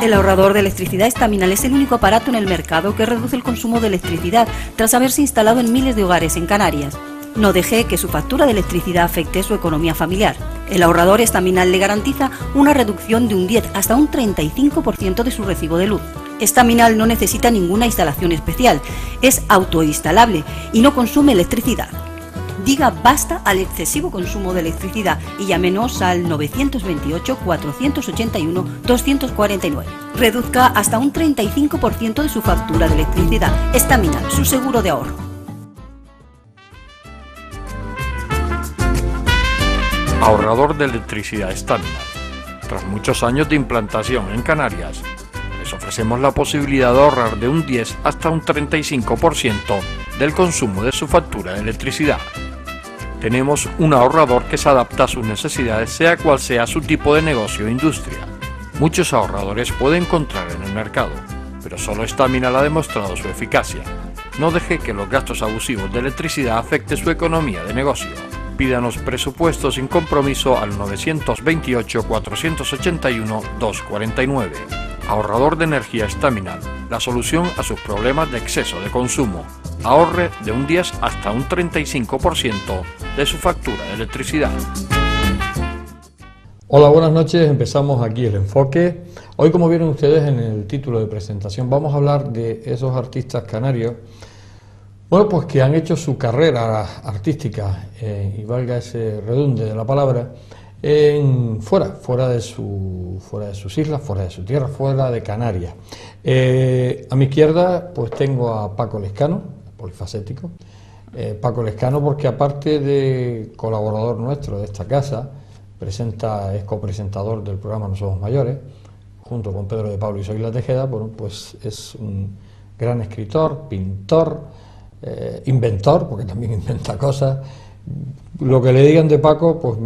El ahorrador de electricidad Estaminal es el único aparato en el mercado que reduce el consumo de electricidad tras haberse instalado en miles de hogares en Canarias. No deje que su factura de electricidad afecte su economía familiar. El ahorrador Estaminal le garantiza una reducción de un 10 hasta un 35% de su recibo de luz. Estaminal no necesita ninguna instalación especial, es autoinstalable y no consume electricidad. Diga basta al excesivo consumo de electricidad y llámenos al 928-481-249. Reduzca hasta un 35% de su factura de electricidad. Estaminal, su seguro de ahorro. Ahorrador de electricidad Estaminal. Tras muchos años de implantación en Canarias, les ofrecemos la posibilidad de ahorrar de un 10 hasta un 35% del consumo de su factura de electricidad. Tenemos un ahorrador que se adapta a sus necesidades, sea cual sea su tipo de negocio o industria. Muchos ahorradores puede encontrar en el mercado, pero solo Estaminal ha demostrado su eficacia. No deje que los gastos abusivos de electricidad afecten su economía de negocio. Pídanos presupuesto sin compromiso al 928-481-249. Ahorrador de energía Estaminal, la solución a sus problemas de exceso de consumo. Ahorre de un 10 hasta un 35% de su factura de electricidad. Hola, buenas noches. Empezamos aquí el enfoque. Hoy, como vieron ustedes en el título de presentación, vamos a hablar de esos artistas canarios, bueno, pues que han hecho su carrera artística, y valga ese redunde de la palabra, fuera de sus islas, fuera de su tierra, fuera de Canarias. A mi izquierda pues tengo a Paco Lescano, polifacético. Paco Lescano, porque aparte de colaborador nuestro de esta casa, es copresentador del programa No Somos Mayores, junto con Pedro de Pablo y Soyla Tejeda. Bueno, pues es un gran escritor, pintor, inventor, porque también inventa cosas. Lo que le digan de Paco, pues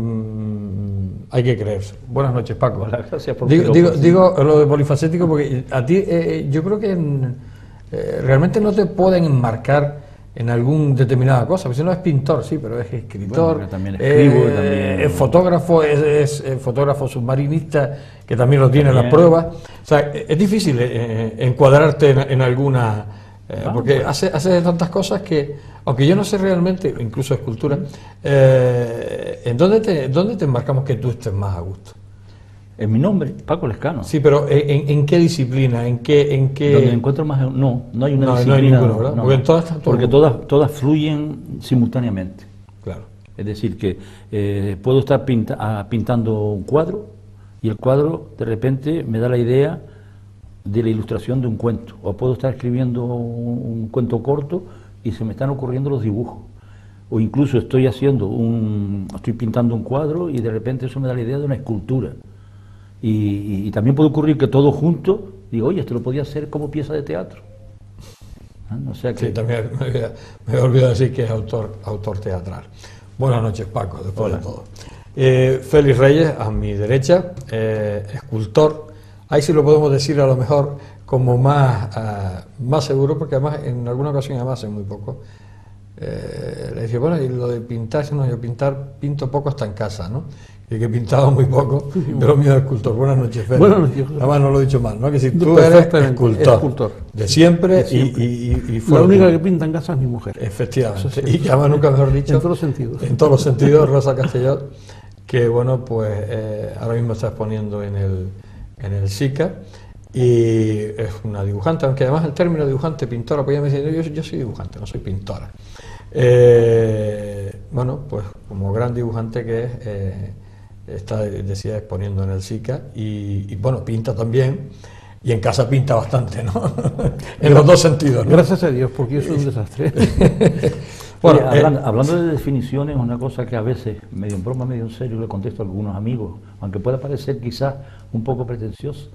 hay que creerse. Buenas noches, Paco. Hola, gracias por digo lo de polifacético porque a ti yo creo que realmente no te pueden enmarcar en alguna determinada cosa, porque si no es pintor, sí, pero es escritor, bueno, también escribo, también es fotógrafo, es fotógrafo submarinista, que también lo tiene las pruebas. O sea, es difícil encuadrarte en alguna, porque pues hace tantas cosas que, aunque yo no sé realmente, incluso escultura, ¿en dónde te enmarcamos que tú estés más a gusto? En mi nombre, Paco Lescano. Sí, pero ¿en qué disciplina? ¿En qué? Donde encuentro más... No hay una disciplina. No hay ninguna, ¿verdad? Porque todas fluyen simultáneamente. Claro. Es decir, que puedo estar pintando un cuadro y el cuadro de repente me da la idea de la ilustración de un cuento. O puedo estar escribiendo un cuento corto y se me están ocurriendo los dibujos. O incluso estoy pintando un cuadro y de repente eso me da la idea de una escultura. Y también puede ocurrir que todo junto, digo, oye, esto lo podía hacer como pieza de teatro. O sea que... Sí, también me he olvidado decir que es autor teatral. Buenas noches, Paco, después de todo. Félix Reyes, a mi derecha, escultor. Ahí sí lo podemos decir a lo mejor como más seguro, porque además en alguna ocasión, además hace muy poco, le decía, bueno, y lo de pintar, no, yo pinto poco hasta en casa, ¿no? y que pintaba muy poco, pero mío es escultor. Buenas noches, Félix. Buenas noches. Además no lo he dicho mal, ¿no? Que si tú eres escultor, de siempre, De siempre. y La única que pinta en casa es mi mujer. Efectivamente, Eso sí. y además nunca mejor dicho, En todos los sentidos. en todos los sentidos, Rosa Castellot, que bueno, pues ahora mismo está exponiendo en el SICA, y es una dibujante, aunque además el término dibujante, pintora, pues ella me dice, yo soy dibujante, no soy pintora. Bueno, pues como gran dibujante que es, decía, exponiendo en el SICA, y bueno, pinta también, y en casa pinta bastante, ¿no? En los dos sentidos, ¿no? Gracias a Dios, porque yo soy un desastre. Bueno, Oye, hablando de definiciones, una cosa que a veces, medio en broma, medio en serio, le contesto a algunos amigos, aunque pueda parecer quizás un poco pretencioso.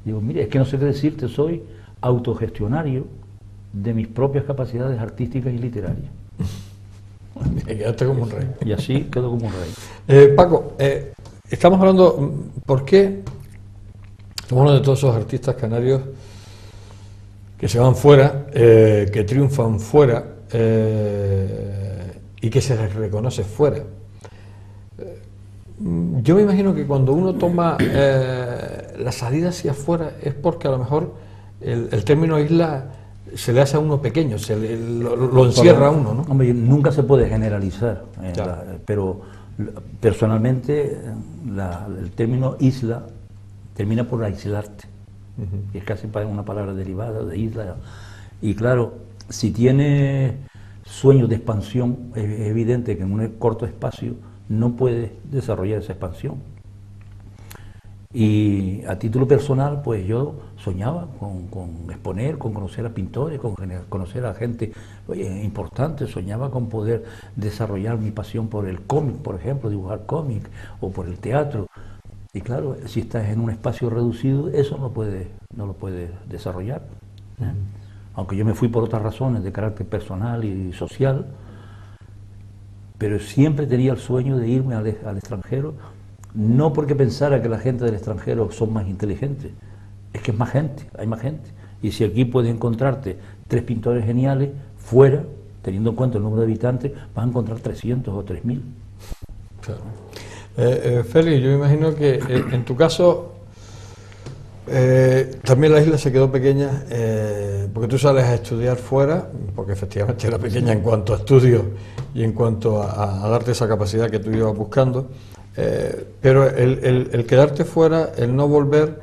Digo, mire, es que no sé qué decirte, soy autogestionario de mis propias capacidades artísticas y literarias. Me quedaste como un rey. Y así quedo como un rey. Paco, estamos hablando, ¿por qué? Estamos hablando de todos esos artistas canarios que se van fuera, que triunfan fuera, y que se les reconoce fuera. Yo me imagino que cuando uno toma la salida hacia afuera es porque a lo mejor el término isla se le hace a uno pequeño, lo encierra a uno, ¿no? Hombre, nunca se puede generalizar, Claro. pero personalmente el término isla termina por aislarte, que es casi una palabra derivada de isla. Y claro, si tienes sueños de expansión, es evidente que en un corto espacio no puedes desarrollar esa expansión. Y a título personal, pues yo soñaba con exponer, con conocer a pintores, con conocer a gente importante, soñaba con poder desarrollar mi pasión por el cómic, por ejemplo, dibujar cómic, o por el teatro. Y claro, si estás en un espacio reducido, eso no lo puedes desarrollar. Aunque yo me fui por otras razones de carácter personal y social, pero siempre tenía el sueño de irme al extranjero, no porque pensara que la gente del extranjero son más inteligentes, es que es más gente, hay más gente. Y si aquí puedes encontrarte 3 pintores geniales, fuera, teniendo en cuenta el número de habitantes, vas a encontrar 300 o 3000. Claro. Félix, yo me imagino que en tu caso también la isla se quedó pequeña porque tú sales a estudiar fuera, porque efectivamente era pequeña en cuanto a estudios y en cuanto a darte esa capacidad que tú ibas buscando, pero el quedarte fuera, el no volver,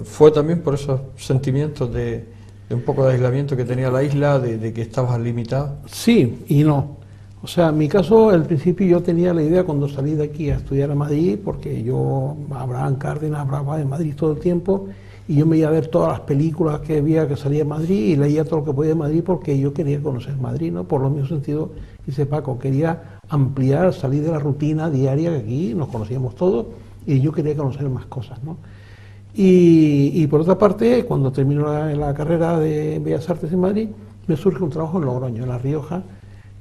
fue también por esos sentimientos de un poco de aislamiento que tenía la isla, de que estabas limitado. Sí y no. O sea, en mi caso, al principio yo tenía la idea cuando salí de aquí a estudiar a Madrid, porque yo, Abraham Cárdenas, hablaba de Madrid todo el tiempo, y yo me iba a ver todas las películas que había que salía de Madrid, y leía todo lo que podía de Madrid, porque yo quería conocer Madrid, ¿no? Por lo mismo sentido que dice Paco, quería ampliar, salir de la rutina diaria, que aquí nos conocíamos todos, y yo quería conocer más cosas, ¿no? Y por otra parte, cuando termino la carrera de Bellas Artes en Madrid, me surge un trabajo en Logroño, en La Rioja,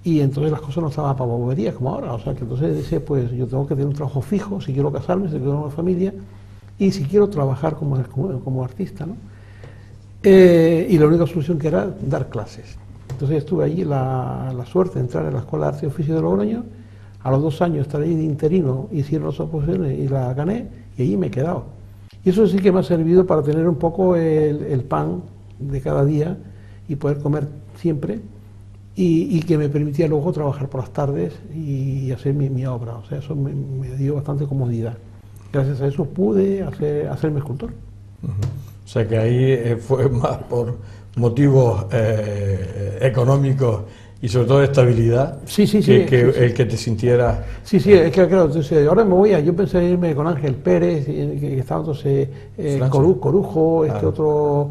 y entonces las cosas no estaban para boberías como ahora, o sea que entonces decía, pues yo tengo que tener un trabajo fijo, si quiero casarme, si quiero tener una familia, y si quiero trabajar como artista, ¿no? Y la única solución que era dar clases. Entonces estuve allí la suerte de entrar en la Escuela de Arte y Oficio de Logroño, a los 2 años estar allí de interino, hicieron las oposiciones y la gané, y allí me he quedado. Y eso sí que me ha servido para tener un poco el pan de cada día y poder comer siempre, y que me permitía luego trabajar por las tardes y hacer mi obra. O sea, eso me dio bastante comodidad. Gracias a eso pude hacerme escultor. O sea que ahí fue más por motivos económicos y sobre todo de estabilidad, el que te sintieras... Sí, es que claro, entonces, ahora me voy yo pensé irme con Ángel Pérez, que estaba entonces Corujo, otro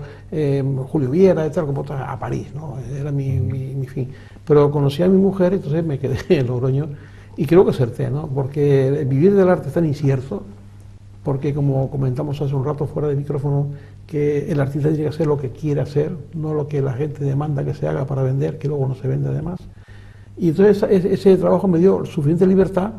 Julio Viera, como a París, ¿no? Era mi fin. Pero conocí a mi mujer, entonces me quedé en Logroño, y creo que acerté, ¿no? Porque vivir del arte es tan incierto, porque como comentamos hace un rato fuera de micrófono, que el artista tiene que hacer lo que quiere hacer, no lo que la gente demanda que se haga para vender, que luego no se vende además. Y entonces ese trabajo me dio suficiente libertad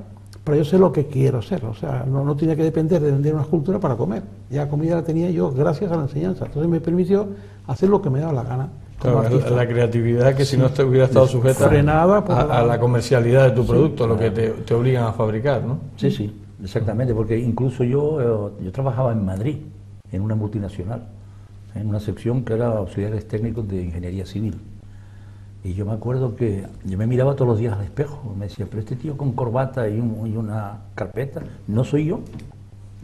para yo ser lo que quiero ser, o sea, no tenía que depender de vender una escultura para comer, ya comida la tenía yo gracias a la enseñanza, entonces me permitió hacer lo que me daba la gana, como Claro, artista. la creatividad que si no te hubiera estado sujeta Frenada por a la comercialidad de tu producto, lo que claro. te obligan a fabricar, ¿no? Sí, sí, exactamente, porque incluso yo trabajaba en Madrid, en una multinacional, en una sección que era auxiliares técnicos de ingeniería civil. Y yo me acuerdo que yo me miraba todos los días al espejo, me decía, pero este tío con corbata y una carpeta, no soy yo,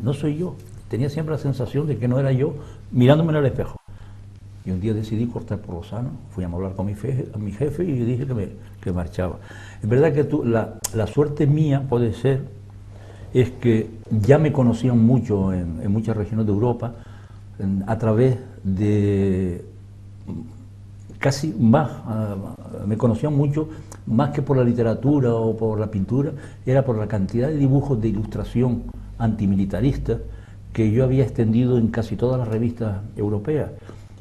no soy yo. Tenía siempre la sensación de que no era yo mirándome en el espejo. Y un día decidí cortar por lo sano, fui a hablar con mi jefe y dije que marchaba. Es verdad que la suerte mía puede ser, es que ya me conocían mucho en muchas regiones de Europa, a través de casi más, me conocían mucho más que por la literatura o por la pintura, era por la cantidad de dibujos de ilustración antimilitarista que yo había extendido en casi todas las revistas europeas.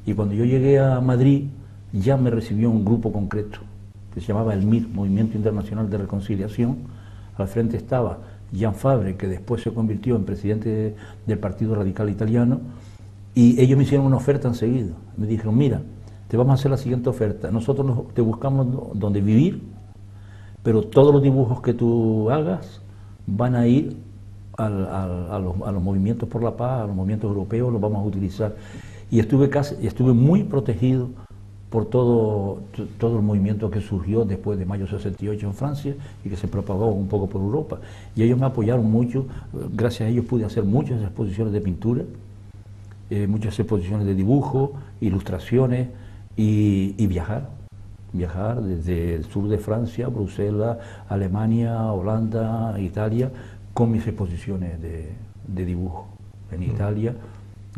Y cuando yo llegué a Madrid ya me recibió un grupo concreto que se llamaba el MIR, Movimiento Internacional de Reconciliación. Al frente estaba Jan Fabre, que después se convirtió en presidente del Partido Radical Italiano, y ellos me hicieron una oferta enseguida. Me dijeron, mira, te vamos a hacer la siguiente oferta, nosotros te buscamos donde vivir, pero todos los dibujos que tú hagas van a ir a los movimientos por la paz, a los movimientos europeos, los vamos a utilizar. Y estuve muy protegido por todo el movimiento que surgió después de mayo 68 en Francia y que se propagó un poco por Europa. Y ellos me apoyaron mucho, gracias a ellos pude hacer muchas exposiciones de pintura, muchas exposiciones de dibujo, ilustraciones y viajar desde el sur de Francia, Bruselas, Alemania, Holanda, Italia, con mis exposiciones de dibujo. En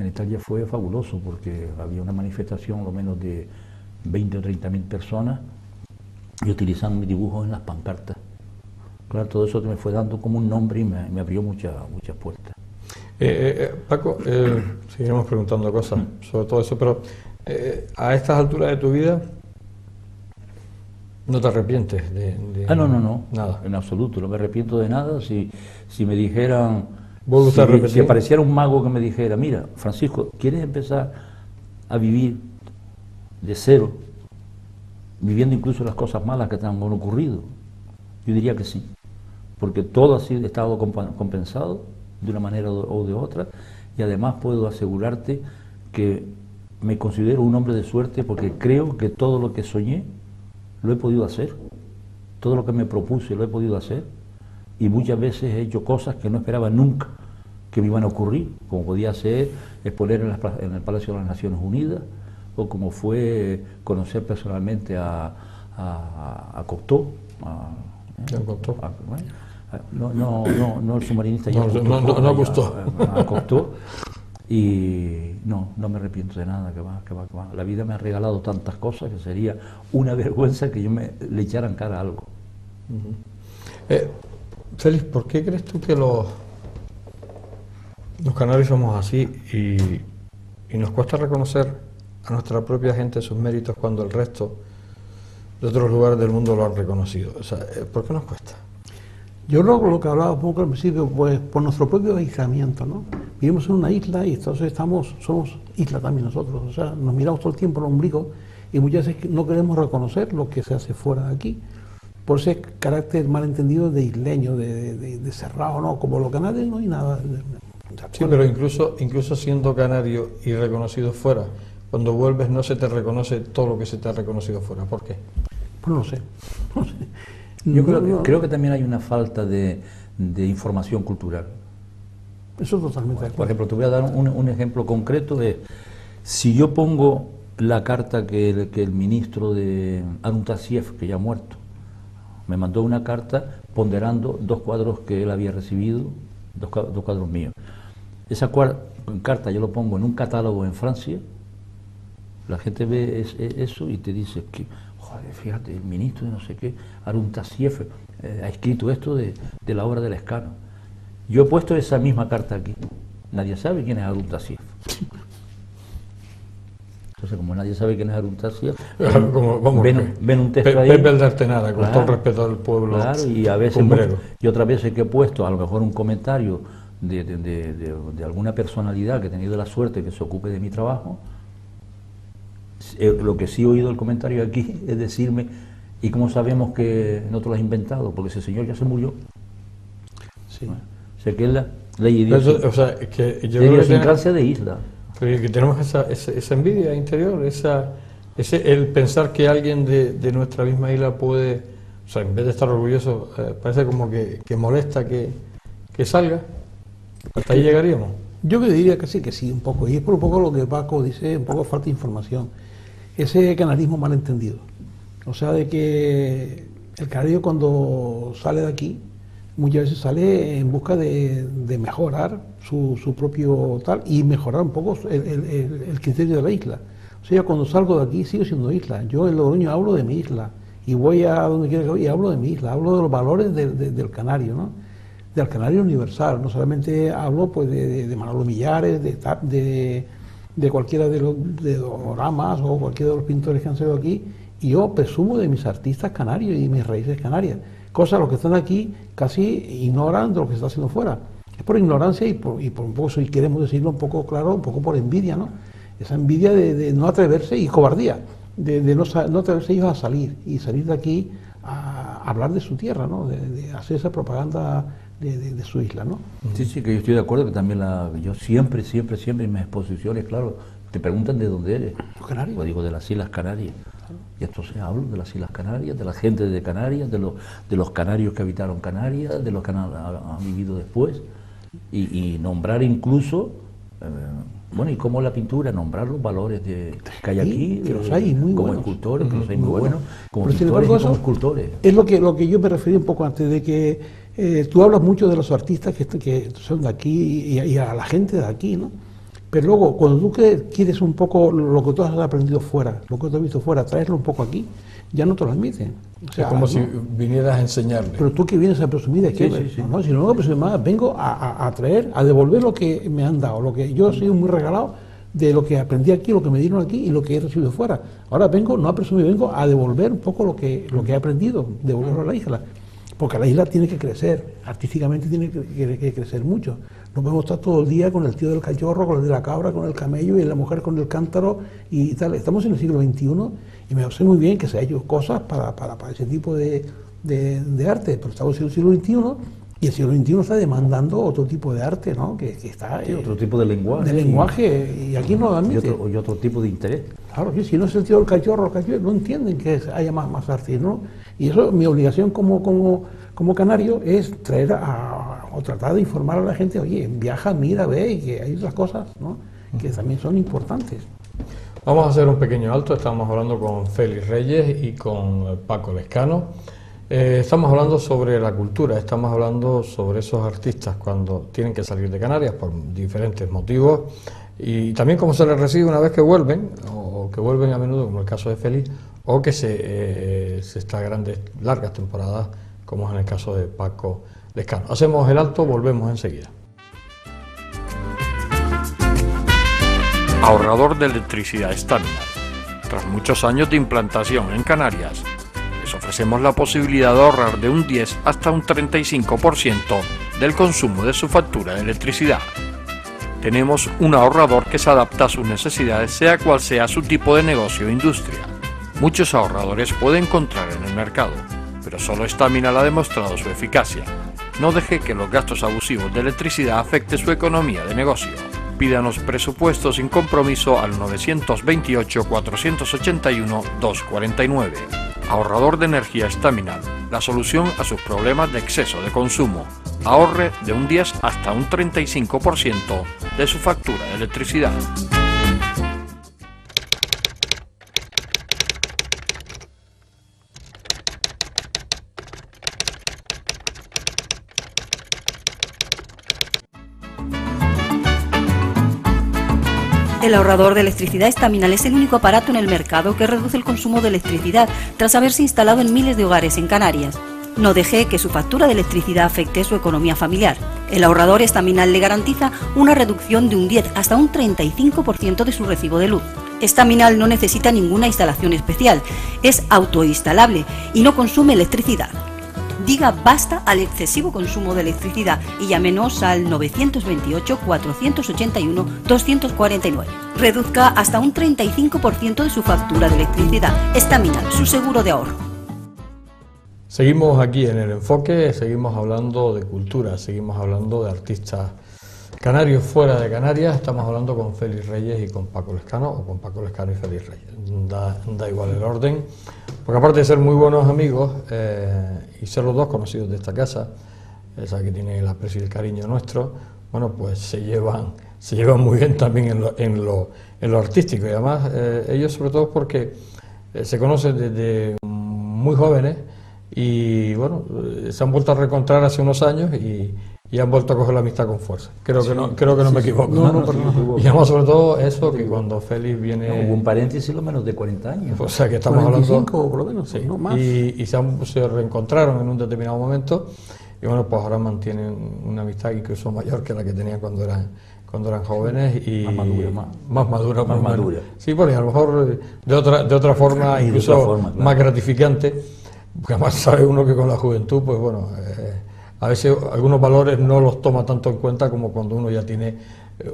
Italia fue fabuloso porque había una manifestación, lo menos de 20 o 30.000 personas, y utilizando mis dibujos en las pancartas. Claro, todo eso me fue dando como un nombre y me abrió muchas puertas. Paco, seguiremos preguntando cosas sobre todo eso, pero a estas alturas de tu vida no te arrepientes de No, nada. En absoluto, no me arrepiento de nada. Si me dijeran, ¿Vuelve usted a repetir? si apareciera un mago que me dijera, mira, Francisco, ¿quieres empezar a vivir de cero, viviendo incluso las cosas malas que te han ocurrido? Yo diría que sí, porque todo ha estado compensado de una manera o de otra, y además puedo asegurarte que me considero un hombre de suerte porque creo que todo lo que soñé lo he podido hacer, todo lo que me propuse lo he podido hacer, y muchas veces he hecho cosas que no esperaba nunca que me iban a ocurrir, como podía ser exponer en el Palacio de las Naciones Unidas, o como fue conocer personalmente a Cocteau, no el submarinista, no Cousteau. a Cocteau. Y no me arrepiento de nada, que va. La vida me ha regalado tantas cosas que sería una vergüenza que yo le echara en cara algo. Félix, ¿por qué crees tú que los canarios somos así y nos cuesta reconocer a nuestra propia gente sus méritos cuando el resto de otros lugares del mundo lo han reconocido? O sea, ¿por qué nos cuesta? Yo creo que lo que hablaba un poco al principio, pues por nuestro propio aislamiento, ¿no? Vivimos en una isla y entonces somos isla también nosotros, o sea, nos miramos todo el tiempo el ombligo y muchas veces no queremos reconocer lo que se hace fuera de aquí, por ese carácter malentendido de isleño, de cerrado, ¿no? Como los canarios no hay nada. Sí, pero incluso siendo canario y reconocido fuera, cuando vuelves no se te reconoce todo lo que se te ha reconocido fuera. ¿Por qué? Pues no sé. Yo creo que también hay una falta de información cultural. Eso totalmente de acuerdo. Por ejemplo, te voy a dar un ejemplo concreto de si yo pongo la carta que el ministro de Arun Tassieff, que ya ha muerto, me mandó una carta ponderando 2 cuadros que él había recibido, 2 cuadros míos. Esa carta yo lo pongo en un catálogo en Francia, la gente ve eso y te dice que, joder, fíjate, el ministro de no sé qué, Arun Tassieff, ha escrito esto de la obra de Lescano. Yo he puesto esa misma carta aquí. Nadie sabe quién es Arun Tassieff. Entonces, como nadie sabe quién es Arun Tassieff, ven un texto ahí. Pepe el de Artenara, con todo el respeto al pueblo. Claro, y a veces y otras veces que he puesto a lo mejor un comentario de alguna personalidad que he tenido la suerte que se ocupe de mi trabajo, Lo que sí he oído el comentario aquí es decirme, ¿y cómo sabemos que no te lo has inventado? Porque ese señor ya se murió. Sí. O sea, que es la ley O sea, es que yo de creo que idiosincrasia de isla. pero que tenemos esa envidia interior, el pensar que alguien de nuestra misma isla puede, o sea, en vez de estar orgulloso, parece como que molesta que salga. ¿Hasta ahí llegaríamos? Yo diría que sí, un poco. Y es por un poco lo que Paco dice, un poco falta de información. Ese canarismo malentendido. O sea, de que el canario cuando sale de aquí, muchas veces sale en busca de mejorar su propio tal y mejorar un poco el criterio de la isla. O sea, cuando salgo de aquí sigo siendo isla. Yo en Logroño hablo de mi isla y voy a donde quiera que voy y hablo de mi isla, hablo de los valores del canario, ¿no? Del canario universal. No solamente hablo pues de Manolo Millares, de cualquiera de los Oramas o cualquiera de los pintores que han salido aquí, y yo presumo de mis artistas canarios y de mis raíces canarias. Cosas los que están aquí casi ignoran de lo que se está haciendo fuera. Es por ignorancia y por un poco, si queremos decirlo un poco claro, un poco por envidia, ¿no? Esa envidia de no atreverse y cobardía, de no atreverse ellos a salir de aquí a hablar de su tierra, ¿no? De hacer esa propaganda de su isla, ¿no? Sí, que yo estoy de acuerdo, que también yo siempre en mis exposiciones, claro, te preguntan de dónde eres. Los canarios. Pues digo, de las Islas Canarias. Y entonces hablo de las Islas Canarias, de la gente de Canarias, de los canarios que habitaron Canarias, de los que han vivido después, y nombrar incluso, bueno, y como la pintura, nombrar los valores que hay aquí, que los hay muy como buenos. escultores, que los hay muy buenos, como Pero, pintores embargo, y como escultores. Es lo que yo me referí un poco antes, de que tú hablas mucho de los artistas que son de aquí y a la gente de aquí, ¿no? Pero luego, cuando tú quieres un poco lo que tú has aprendido fuera, lo que tú has visto fuera, traerlo un poco aquí, ya no te lo admiten. O sea, es como ¿no? si vinieras a enseñarle. Pero tú que vienes a presumir de que, no, si no vengo a presumir más, vengo a traer, a devolver lo que me han dado, lo que yo he sido muy regalado de lo que aprendí aquí, lo que me dieron aquí y lo que he recibido fuera. Ahora vengo, no a presumir, vengo a devolver un poco lo que he aprendido, devolverlo a la isla. Porque la isla tiene que crecer, artísticamente tiene que crecer mucho. No podemos estar todo el día con el tío del cachorro, con el de la cabra, con el camello y la mujer con el cántaro y tal. Estamos en el siglo XXI y me sé muy bien que se han hecho cosas para ese tipo de arte, pero estamos en el siglo XXI y el siglo XXI está demandando otro tipo de arte, ¿no? Que está... Sí, otro tipo de lenguaje. De lenguaje, y aquí no lo admite. Y otro tipo de interés. Claro, sí, si no es el tío del cachorro, no entienden que haya más arte, ¿no? Y eso, mi obligación como canario es traer o tratar de informar a la gente, oye, viaja, mira, ve, y que hay otras cosas, ¿no? Que también son importantes. Vamos a hacer un pequeño alto, estamos hablando con Félix Reyes y con Paco Lescano. Estamos hablando sobre la cultura, estamos hablando sobre esos artistas cuando tienen que salir de Canarias por diferentes motivos y también cómo se les recibe una vez que vuelven, o que vuelven a menudo, como el caso de Félix, o que se está largas temporadas, como es en el caso de Paco Lescano. Hacemos el alto, volvemos enseguida. Ahorrador de electricidad Staminar. Tras muchos años de implantación en Canarias, les ofrecemos la posibilidad de ahorrar de un 10 hasta un 35% del consumo de su factura de electricidad. Tenemos un ahorrador que se adapta a sus necesidades, sea cual sea su tipo de negocio o industria. Muchos ahorradores puede encontrar en el mercado, pero solo Staminar ha demostrado su eficacia. No deje que los gastos abusivos de electricidad afecten su economía de negocio. Pídanos presupuesto sin compromiso al 921-481-249. Ahorrador de energía Staminar, la solución a sus problemas de exceso de consumo. Ahorre de un 10 hasta un 35% de su factura de electricidad. El ahorrador de electricidad Staminar es el único aparato en el mercado que reduce el consumo de electricidad tras haberse instalado en miles de hogares en Canarias. No deje que su factura de electricidad afecte su economía familiar. El ahorrador Staminar le garantiza una reducción de un 10 hasta un 35% de su recibo de luz. Staminar no necesita ninguna instalación especial, es autoinstalable y no consume electricidad. Diga basta al excesivo consumo de electricidad y llámenos al 928-481-249. Reduzca hasta un 35% de su factura de electricidad. Estaminal, su seguro de ahorro. Seguimos aquí en El Enfoque, seguimos hablando de cultura, seguimos hablando de artistas canarios fuera de Canarias. Estamos hablando con Félix Reyes y con Paco Lescano, o con Paco Lescano y Félix Reyes. Da igual el orden, porque aparte de ser muy buenos amigos y ser los dos conocidos de esta casa, esa que tiene el aprecio y el cariño nuestro, bueno, pues se llevan muy bien también en lo artístico, y además ellos sobre todo porque se conocen desde muy jóvenes y bueno, se han vuelto a reencontrar hace unos años y han vuelto a coger la amistad con fuerza. Creo que no me equivoco. No, y además sobre todo eso, que cuando Félix viene... hubo un paréntesis lo menos de 40 años. O sea que estamos 45 hablando... por lo menos, sí, no más. Y se reencontraron en un determinado momento y bueno, pues ahora mantienen una amistad incluso mayor que la que tenían cuando eran jóvenes y más madura. Sí, porque a lo mejor de otra forma, incluso claro, más gratificante, porque además sabe uno que con la juventud, pues bueno, a veces algunos valores no los toma tanto en cuenta como cuando uno ya tiene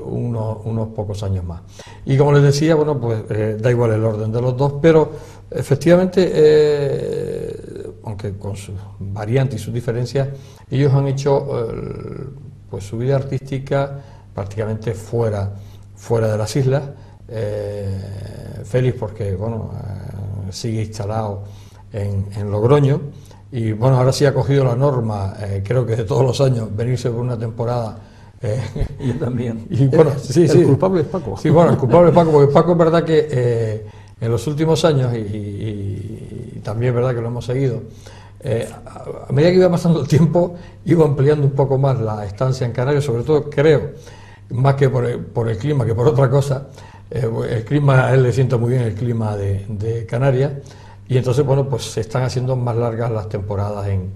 unos pocos años más. Y como les decía, bueno, pues da igual el orden de los dos, pero efectivamente, aunque con sus variantes y sus diferencias, ellos han hecho pues su vida artística prácticamente fuera de las islas. Félix porque bueno, sigue instalado en Logroño y bueno, ahora sí ha cogido la norma, creo que de todos los años, venirse por una temporada. Yo también. Y bueno, el culpable es Paco. Sí, bueno, el culpable es Paco, porque Paco es verdad que en los últimos años, y también es verdad que lo hemos seguido, a medida que iba pasando el tiempo, iba ampliando un poco más la estancia en Canarias, sobre todo creo, más que por el clima que por otra cosa. El clima, a él le sienta muy bien el clima de Canarias, y entonces bueno, pues se están haciendo más largas las temporadas en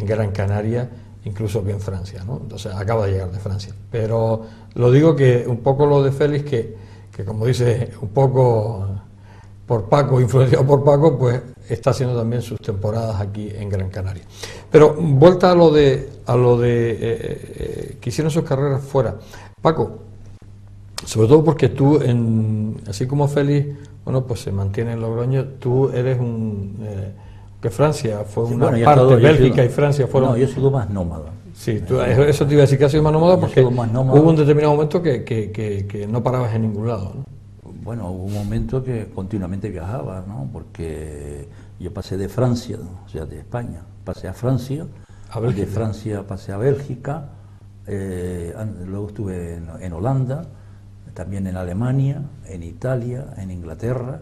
Gran Canaria, incluso que en Francia, ¿no? Entonces acaba de llegar de Francia. Pero lo digo que un poco lo de Félix, que como dice, un poco por Paco, influenciado por Paco, pues está haciendo también sus temporadas aquí en Gran Canaria. Pero vuelta a lo de que hicieron sus carreras fuera. Paco, sobre todo porque tú, así como Félix, bueno, pues se mantiene en Logroño, tú eres que Francia fue una parte, Bélgica y Francia fueron... No, yo he sido más nómada. Sí, eso te iba a decir que has sido más nómada porque hubo un determinado momento que no parabas en ningún lado, ¿no? Bueno, hubo un momento que continuamente viajaba, ¿no? Porque yo pasé de Francia, o sea, de España, pasé a Francia, de Francia pasé a Bélgica, luego estuve en Holanda, también en Alemania, en Italia, en Inglaterra,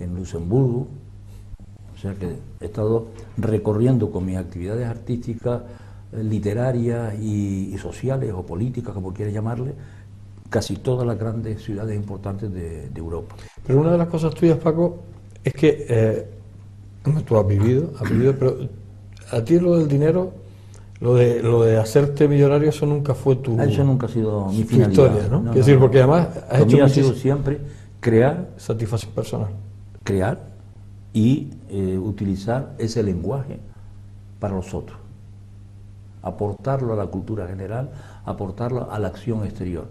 en Luxemburgo. O sea que he estado recorriendo con mis actividades artísticas, literarias y sociales o políticas, como quieras llamarle, casi todas las grandes ciudades importantes de Europa. Pero una de las cosas tuyas, Paco, es que tú has vivido, pero a ti lo del dinero, lo de hacerte millonario, eso nunca fue eso nunca ha sido mi finalidad. Historia, ¿no? Es decir, porque además has hecho ha sido siempre crear, satisfacción personal. Crear y utilizar ese lenguaje para los otros. Aportarlo a la cultura general, aportarlo a la acción exterior.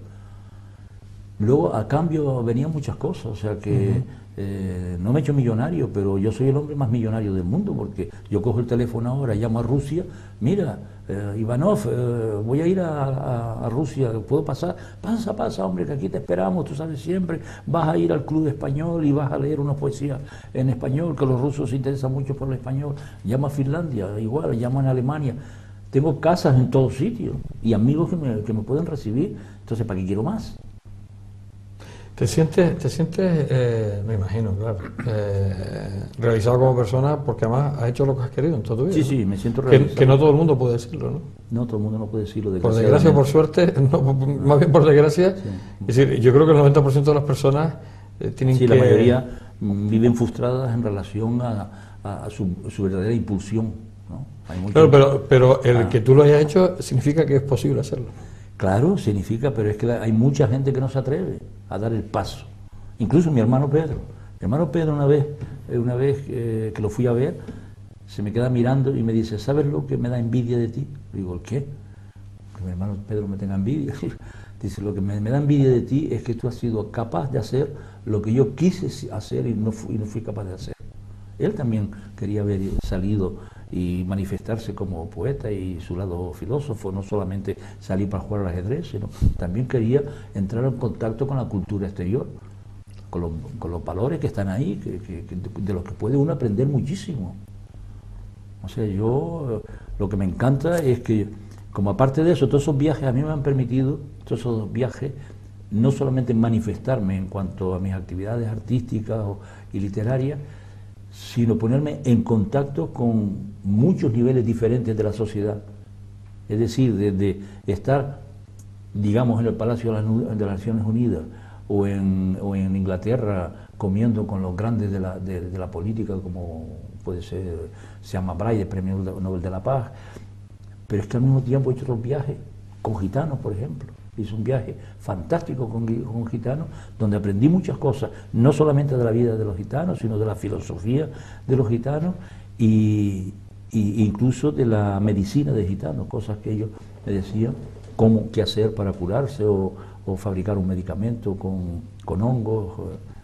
Luego, a cambio, venían muchas cosas, o sea que no me he hecho millonario, pero yo soy el hombre más millonario del mundo, porque yo cojo el teléfono ahora, llamo a Rusia, mira, Ivanov, voy a ir a Rusia, ¿puedo pasar? Pasa, hombre, que aquí te esperamos, tú sabes siempre, vas a ir al Club Español y vas a leer una poesía en español, que los rusos se interesan mucho por el español. Llama a Finlandia, igual, llama a Alemania. Tengo casas en todos sitios y amigos que me pueden recibir, entonces, ¿para qué quiero más? ¿Te sientes, me imagino, claro, realizado como persona, porque además has hecho lo que has querido en toda tu vida? Sí, me siento realizado. Que no todo el mundo puede decirlo, ¿no? No todo el mundo no puede decirlo. Por desgracia o por suerte, no, más bien por desgracia. Sí. Es decir, yo creo que el 90% de las personas tienen que... Sí, la mayoría viven frustradas en relación a su verdadera impulsión, ¿no? Claro, pero el que tú lo hayas hecho significa que es posible hacerlo. Claro, significa, pero es que hay mucha gente que no se atreve a dar el paso. Incluso mi hermano Pedro. Mi hermano Pedro una vez que lo fui a ver, se me queda mirando y me dice, ¿sabes lo que me da envidia de ti? Le digo, ¿el qué? Que mi hermano Pedro me tenga envidia. Dice, lo que me da envidia de ti es que tú has sido capaz de hacer lo que yo quise hacer y no fui capaz de hacer. Él también quería haber salido y manifestarse como poeta y su lado filósofo, no solamente salir para jugar al ajedrez, sino también quería entrar en contacto con la cultura exterior, con los valores que están ahí, de los que puede uno aprender muchísimo. O sea, yo lo que me encanta es que, como aparte de eso, todos esos viajes a mí me han permitido, todos esos viajes, no solamente manifestarme en cuanto a mis actividades artísticas y literarias, sino ponerme en contacto con muchos niveles diferentes de la sociedad. Es decir, desde estar, digamos, en el Palacio de las Naciones Unidas o en Inglaterra comiendo con los grandes de la política, como puede ser Sean Bride, Premio Nobel de la Paz, pero es que al mismo tiempo he hecho otros viajes con gitanos, por ejemplo. Hice un viaje fantástico con gitanos, donde aprendí muchas cosas, no solamente de la vida de los gitanos, sino de la filosofía de los gitanos y incluso de la medicina de gitanos, cosas que ellos me decían, qué hacer para curarse o fabricar un medicamento con hongos.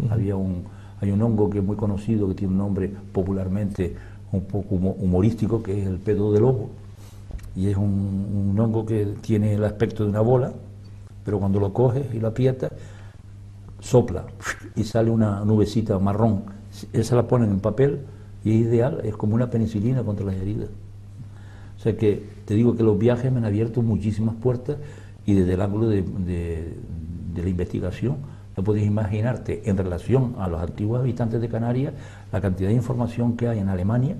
Hay un hongo que es muy conocido, que tiene un nombre popularmente un poco humorístico, que es el pedo de lobo, y es un hongo que tiene el aspecto de una bola, pero cuando lo coges y lo aprietas, sopla y sale una nubecita marrón. Esa la ponen en papel y es ideal, es como una penicilina contra las heridas. O sea que te digo que los viajes me han abierto muchísimas puertas, y desde el ángulo de la investigación no podéis imaginarte, en relación a los antiguos habitantes de Canarias, la cantidad de información que hay en Alemania,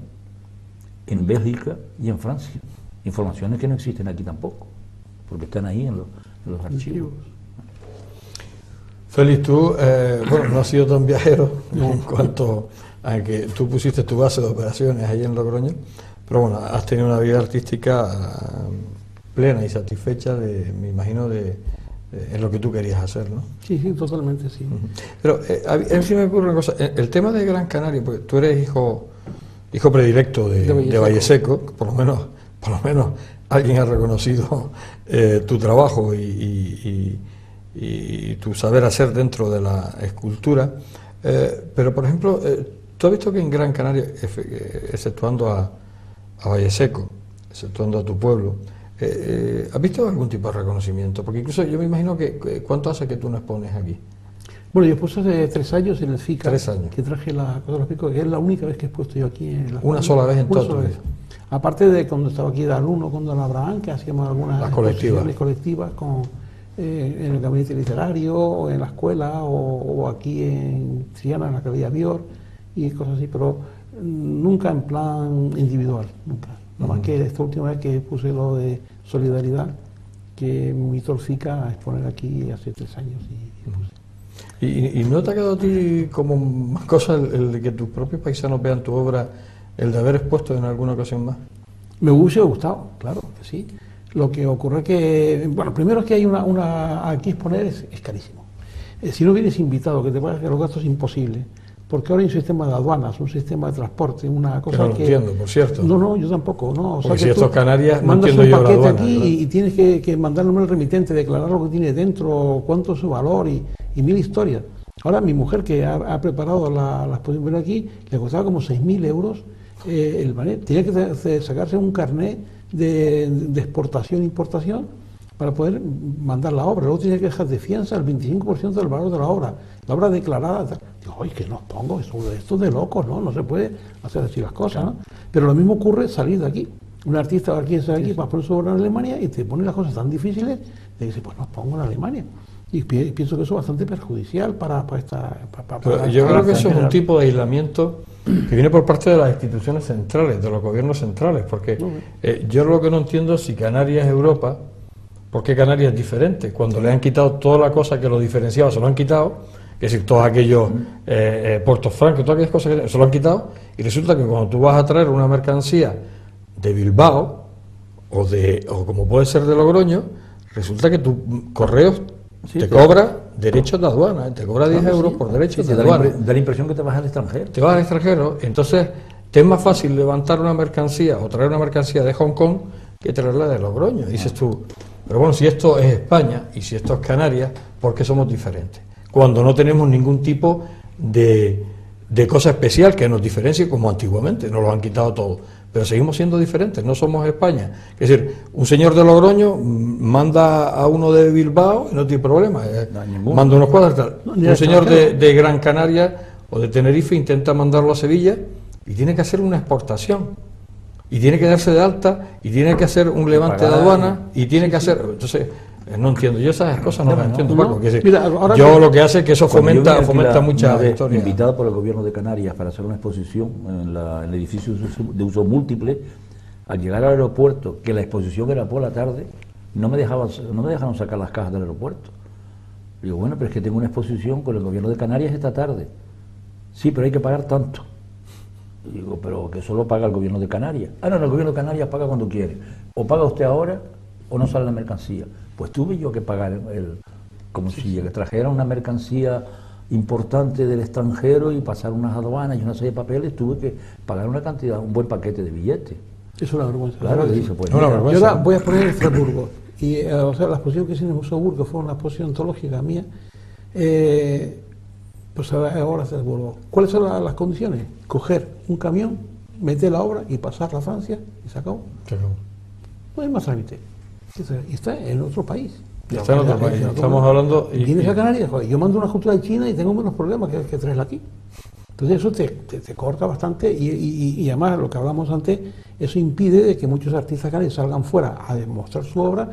en Bélgica y en Francia. Informaciones que no existen aquí tampoco, porque están ahí en los archivos. Félix, tú, bueno, no has sido tan viajero en cuanto a que tú pusiste tu base de operaciones ahí en Logroño, pero bueno, has tenido una vida artística plena y satisfecha, me imagino, en lo que tú querías hacer, ¿no? Sí, totalmente, sí. Pero a mí sí me ocurre una cosa, el tema de Gran Canaria, porque tú eres hijo predilecto de Valleseco, por lo menos alguien ha reconocido tu trabajo y tu saber hacer dentro de la escultura, pero por ejemplo, tú has visto que en Gran Canaria, exceptuando a Valleseco, exceptuando a tu pueblo, ¿has visto algún tipo de reconocimiento? Porque incluso yo me imagino que ¿cuánto hace que tú no expones aquí? Bueno, yo he puesto hace 3 años en el FICA, 3 años. Que traje la cosa de los picos, que es la única vez que he puesto yo aquí en la Una sola vez en todo tu vida. Aparte de cuando estaba aquí de alumno con don Abraham, que hacíamos algunas exposiciones colectivas en el gabinete literario, o en la escuela, o aquí en Triana, en la Calle Bior, y cosas así, pero nunca en plan individual, nunca. Nada más que esta última vez que puse lo de solidaridad, que me invitó el FICA a exponer aquí hace 3 años y puse. ¿Y no te ha quedado a ti como más cosa el de que tus propios paisanos vean tu obra, el de haber expuesto en alguna ocasión más? Me hubiese gustado, claro que sí. Lo que ocurre que, bueno, primero es que hay aquí exponer es carísimo. Si no vienes invitado, que te pagas los gastos, es imposible. Porque ahora hay un sistema de aduanas, un sistema de transporte, una cosa que... No lo entiendo, por cierto. No, yo tampoco. No. O porque sea, si esto es Canarias, no entiendo yo la aduana. Mandas un paquete aquí y tienes que mandarle al remitente, declarar lo que tiene dentro, cuánto es su valor y 1000 historias. Ahora mi mujer, que ha preparado la exposición aquí, le costaba como 6.000 euros el ballet. Tenía que sacarse un carnet de exportación e importación para poder mandar la obra. Luego tenía que dejar de fianza el 25% del valor de la obra declarada. Digo, oye, que no pongo esto es de locos, ¿no? No se puede hacer así las cosas, ¿no? Pero lo mismo ocurre salir de aquí. Un artista va aquí para poner su obra en Alemania y te pone las cosas tan difíciles de que dice, pues no pongo en Alemania. Y pienso que eso es bastante perjudicial para esta... yo creo que eso es un tipo de aislamiento que viene por parte de las instituciones centrales, de los gobiernos centrales, porque yo lo que no entiendo es si Canarias es Europa, ¿por qué Canarias es diferente? Cuando le han quitado toda la cosa que lo diferenciaba, se lo han quitado, es decir, todos aquellos puertos francos, todas aquellas cosas que se lo han quitado, y resulta que cuando tú vas a traer una mercancía de Bilbao, o como puede ser de Logroño, resulta que tu correos te cobra derechos de aduana, te cobra 10 euros por derechos de aduana. Da la impresión que te vas al extranjero. Te vas al extranjero, entonces te es más fácil levantar una mercancía o traer una mercancía de Hong Kong que traerla de Logroño. Dices tú, pero bueno, si esto es España y si esto es Canarias, ¿por qué somos diferentes? Cuando no tenemos ningún tipo de cosa especial que nos diferencie como antiguamente, nos lo han quitado todo, pero seguimos siendo diferentes, no somos España. Es decir, un señor de Logroño manda a uno de Bilbao y no tiene problema, manda unos cuadros tal. Un señor de Gran Canaria o de Tenerife intenta mandarlo a Sevilla y tiene que hacer una exportación. Y tiene que darse de alta, y tiene que hacer un levante de aduana, y tiene que hacer... Entonces, no entiendo, yo esas cosas no las entiendo, Paco. Mira, yo lo que hace es que eso fomenta muchas historias. Invitado por el gobierno de Canarias para hacer una exposición en el edificio de uso múltiple, al llegar al aeropuerto, que la exposición era por la tarde, no me dejaron sacar las cajas del aeropuerto. Digo, bueno, pero es que tengo una exposición con el gobierno de Canarias esta tarde. Sí, pero hay que pagar tanto. Digo, pero que solo paga el gobierno de Canarias. Ah, no, el gobierno de Canarias paga cuando quiere. O paga usted ahora o no sale la mercancía. Pues tuve yo que pagar como si trajera una mercancía importante del extranjero y pasar unas aduanas y una serie de papeles, tuve que pagar una cantidad, un buen paquete de billetes. Es una vergüenza. Claro, que dice, pues, yo ahora voy a poner Estrasburgo. Y, o sea, la exposición que hice en el Museo Burgo fue una exposición ontológica mía. Pues ahora Estrasburgo. ¿Cuáles son las condiciones? Coger un camión, meter la obra y pasarla a Francia y se acabó. No hay más trámite. Y está en otro país. Está en otro país. Estamos hablando. Vienes a Canarias, joder, yo mando una cultura de China y tengo menos problemas que traerla aquí. Entonces eso te corta bastante y además lo que hablamos antes, eso impide de que muchos artistas canarios salgan fuera a demostrar su obra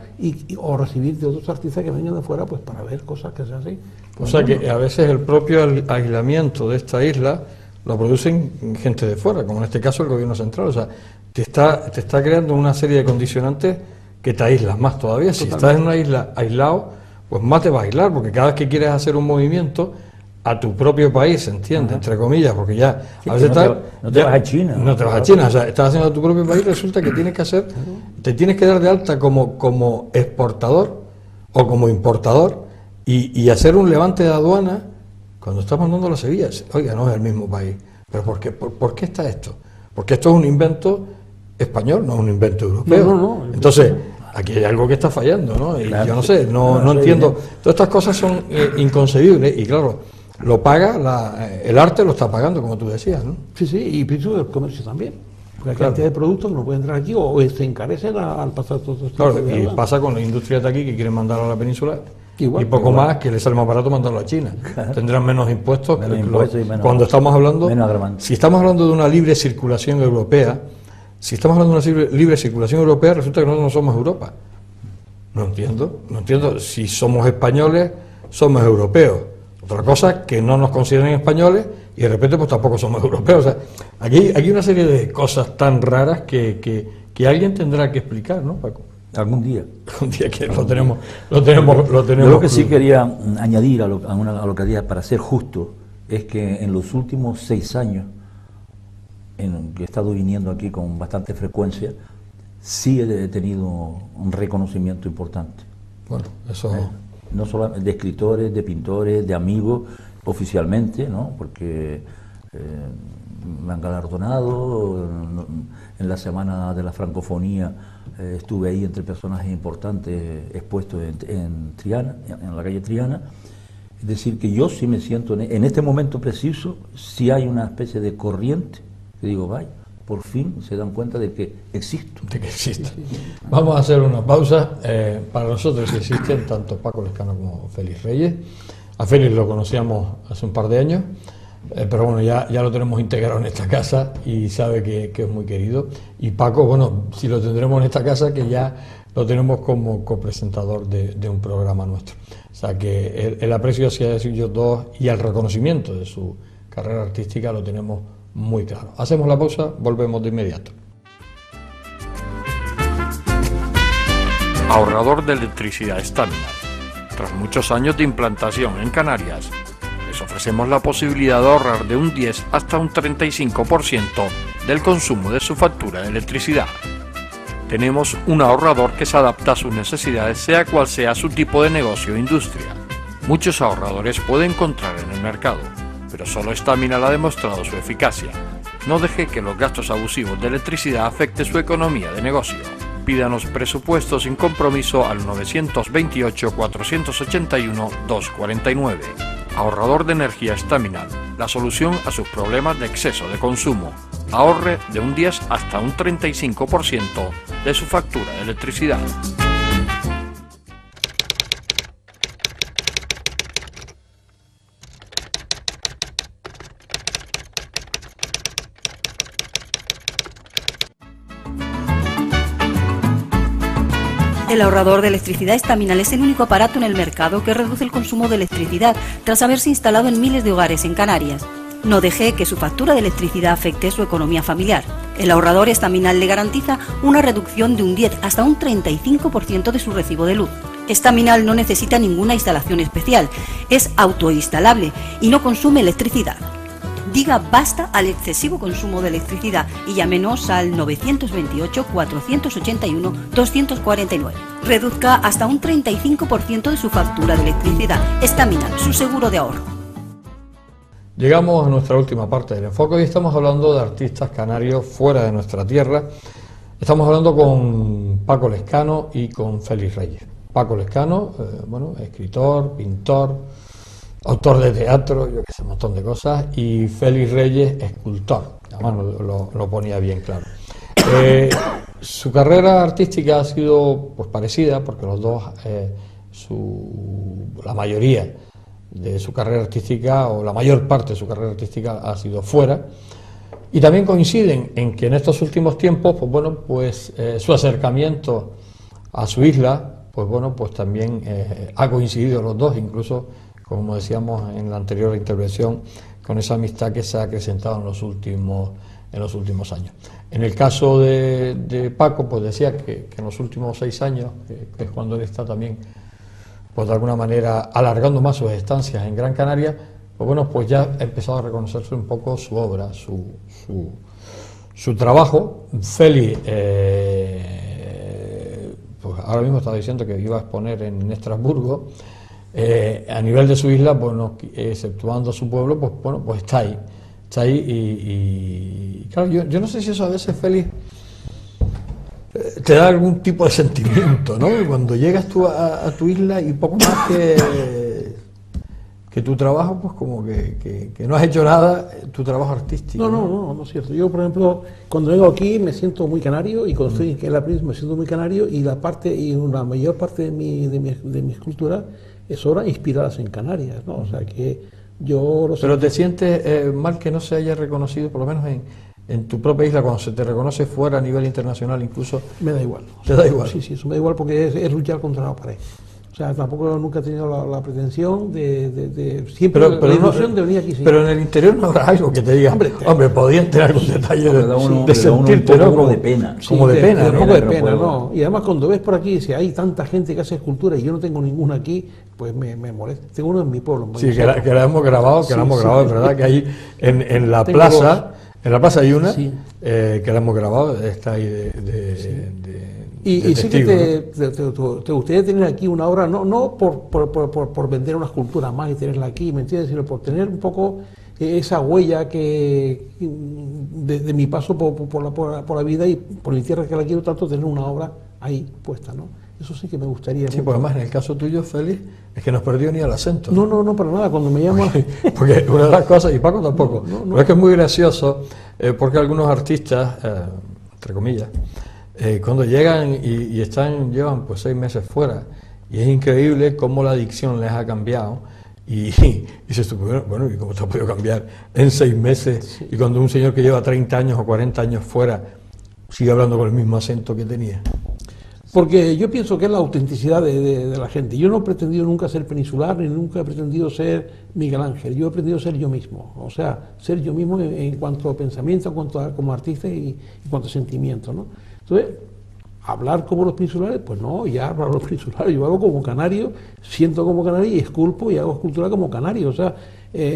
o recibir de otros artistas que vengan de fuera pues para ver cosas que se hacen. O sea que a veces el propio aislamiento de esta isla lo producen gente de fuera, como en este caso el gobierno central. O sea, te está creando una serie de condicionantes que te aíslas más todavía. Si estás en una isla aislado, pues más te va a aislar, porque cada vez que quieres hacer un movimiento a tu propio país, ¿se entiende? Entre comillas, porque ya sí, a veces no te vas a China. No te vas a China, o sea, estás haciendo a tu propio país, resulta que tienes que hacer, te tienes que dar de alta como exportador o como importador y hacer un levante de aduana cuando estás mandando a Sevilla. Oiga, no es el mismo país. ¿Pero por qué está esto? Porque esto es un invento español, no es un invento europeo. No. Entonces, aquí hay algo que está fallando, ¿no? Y claro, yo no sé, no entiendo. Todas estas cosas son inconcebibles y claro, lo paga, el arte lo está pagando, como tú decías, ¿no? Sí, y pienso el comercio también. Porque hay cantidad de productos que no pueden entrar aquí o se encarecen al pasar todos estos tiempos. Claro, y pasa con la industria de aquí que quieren mandar a la península. Igual, y poco más que les sale más barato mandarlo a China. Claro. Tendrán menos impuestos. Y menos, cuando estamos hablando, si estamos hablando de una libre circulación europea, resulta que nosotros no somos Europa. No entiendo. Si somos españoles, somos europeos. Otra cosa es que no nos consideren españoles y de repente pues tampoco somos europeos. O sea, aquí hay una serie de cosas tan raras que alguien tendrá que explicar, ¿no, Paco? Algún día. Un día que lo tenemos. Yo lo que sí quería añadir a lo que había, para ser justo, es que en los últimos 6 años, en que he estado viniendo aquí con bastante frecuencia, sí he tenido un reconocimiento importante. Bueno, eso... no solo de escritores, de pintores, de amigos, oficialmente, ¿no? Porque me han galardonado. En la Semana de la Francofonía estuve ahí entre personajes importantes expuestos en Triana, en la calle Triana. Es decir, que yo sí me siento, en este momento preciso, sí hay una especie de corriente, que digo, vaya, por fin se dan cuenta de que existo. Vamos a hacer una pausa. Para nosotros existen tanto Paco Lescano como Félix Reyes. A Félix lo conocíamos hace un par de años, pero bueno, ya lo tenemos integrado en esta casa y sabe que es muy querido. Y Paco, bueno, si lo tendremos en esta casa, que ya lo tenemos como copresentador de un programa nuestro. O sea que el aprecio hacia ellos dos y el reconocimiento de su carrera artística lo tenemos muy claro. Hacemos la pausa, volvemos de inmediato. Ahorrador de electricidad estándar. Tras muchos años de implantación en Canarias, les ofrecemos la posibilidad de ahorrar de un 10 hasta un 35% del consumo de su factura de electricidad. Tenemos un ahorrador que se adapta a sus necesidades, sea cual sea su tipo de negocio o industria. Muchos ahorradores puede encontrar en el mercado, pero solo Estamina ha demostrado su eficacia. No deje que los gastos abusivos de electricidad afecten su economía de negocio. Pídanos presupuesto sin compromiso al 928-481-249. Ahorrador de energía Estaminal, la solución a sus problemas de exceso de consumo. Ahorre de un 10 hasta un 35% de su factura de electricidad. El ahorrador de electricidad Estaminal es el único aparato en el mercado que reduce el consumo de electricidad tras haberse instalado en miles de hogares en Canarias. No deje que su factura de electricidad afecte su economía familiar. El ahorrador Estaminal le garantiza una reducción de un 10 hasta un 35% de su recibo de luz. Estaminal no necesita ninguna instalación especial, es autoinstalable y no consume electricidad. Diga basta al excesivo consumo de electricidad y llámenos al 928-481-249. Reduzca hasta un 35% de su factura de electricidad. Estaminal, su seguro de ahorro. Llegamos a nuestra última parte del enfoque y estamos hablando de artistas canarios fuera de nuestra tierra. Estamos hablando con Paco Lescano y con Félix Reyes. Paco Lescano, escritor, pintor, autor de teatro, yo que sé, un montón de cosas, y Félix Reyes, escultor. Además lo ponía bien claro. Su carrera artística ha sido pues parecida, porque los dos, la mayoría de su carrera artística, o la mayor parte de su carrera artística ha sido fuera, y también coinciden en que en estos últimos tiempos, su acercamiento a su isla, pues también ha coincidido los dos, incluso, como decíamos en la anterior intervención, con esa amistad que se ha acrecentado en los últimos años. En el caso de Paco, pues decía que en los últimos 6 años, que es cuando él está también, pues de alguna manera alargando más sus estancias en Gran Canaria, pues ya ha empezado a reconocerse un poco su obra, su trabajo. Félix, pues ahora mismo estaba diciendo que iba a exponer en Estrasburgo. A nivel de su isla, exceptuando su pueblo, pues está ahí y claro, yo no sé si eso a veces, Félix, te da algún tipo de sentimiento, ¿no? Cuando llegas tú a tu isla y poco más que tu trabajo, pues como que no has hecho nada, tu trabajo artístico. No es cierto. Yo, por ejemplo, cuando vengo aquí me siento muy canario, y cuando estoy en la PRIS me siento muy canario, y la mayor parte de mi escultura es obras inspiradas en Canarias, ¿no? O sea que yo... Pero ¿te sientes mal que no se haya reconocido, por lo menos en tu propia isla, cuando se te reconoce fuera a nivel internacional incluso? Me da igual. ¿Te da igual? Sí, eso me da igual, porque es luchar contra la pared. O sea, nunca he tenido la pretensión de siempre la ilusión de venir aquí. Sí. Pero en el interior no habrá algo que te diga, hombre, podían tener algún detalle de sentirte, ¿no? Como de pena. Como de pena, un ¿no? poco de pena, ¿no? Y además cuando ves por aquí, si hay tanta gente que hace escultura y yo no tengo ninguna aquí, pues me molesta. Tengo uno en mi pueblo. Sí, que la hemos grabado, es verdad, que ahí en la plaza... En la plaza hay una que la hemos grabado, está ahí y sí que te gustaría tener aquí una obra, no por vender una escultura más y tenerla aquí, ¿me entiendes? Sino por tener un poco esa huella de mi paso por la vida y por mi tierra, que la quiero tanto, tener una obra ahí puesta, ¿no? Eso sí que me gustaría. Sí, pues además en el caso tuyo, Félix, es que no has perdido ni el acento. No, para nada. Cuando me llaman... Porque una de las cosas, y Paco tampoco, pero es que es muy gracioso, porque algunos artistas, entre comillas, cuando llegan y llevan pues 6 meses fuera, y es increíble cómo la dicción les ha cambiado, y dices tú, bueno, ¿y cómo te ha podido cambiar en 6 meses? Sí. Y cuando un señor que lleva 30 años o 40 años fuera sigue hablando con el mismo acento que tenía. Porque yo pienso que es la autenticidad de la gente. Yo no he pretendido nunca ser peninsular, ni nunca he pretendido ser Miguel Ángel. Yo he pretendido ser yo mismo. O sea, ser yo mismo en cuanto a pensamiento, como artista y en cuanto a sentimiento, ¿no? Entonces, hablar como los peninsulares, pues no, ya hablo los peninsulares. Yo hago como canario, siento como canario y esculpo y hago escultura como canario. O sea,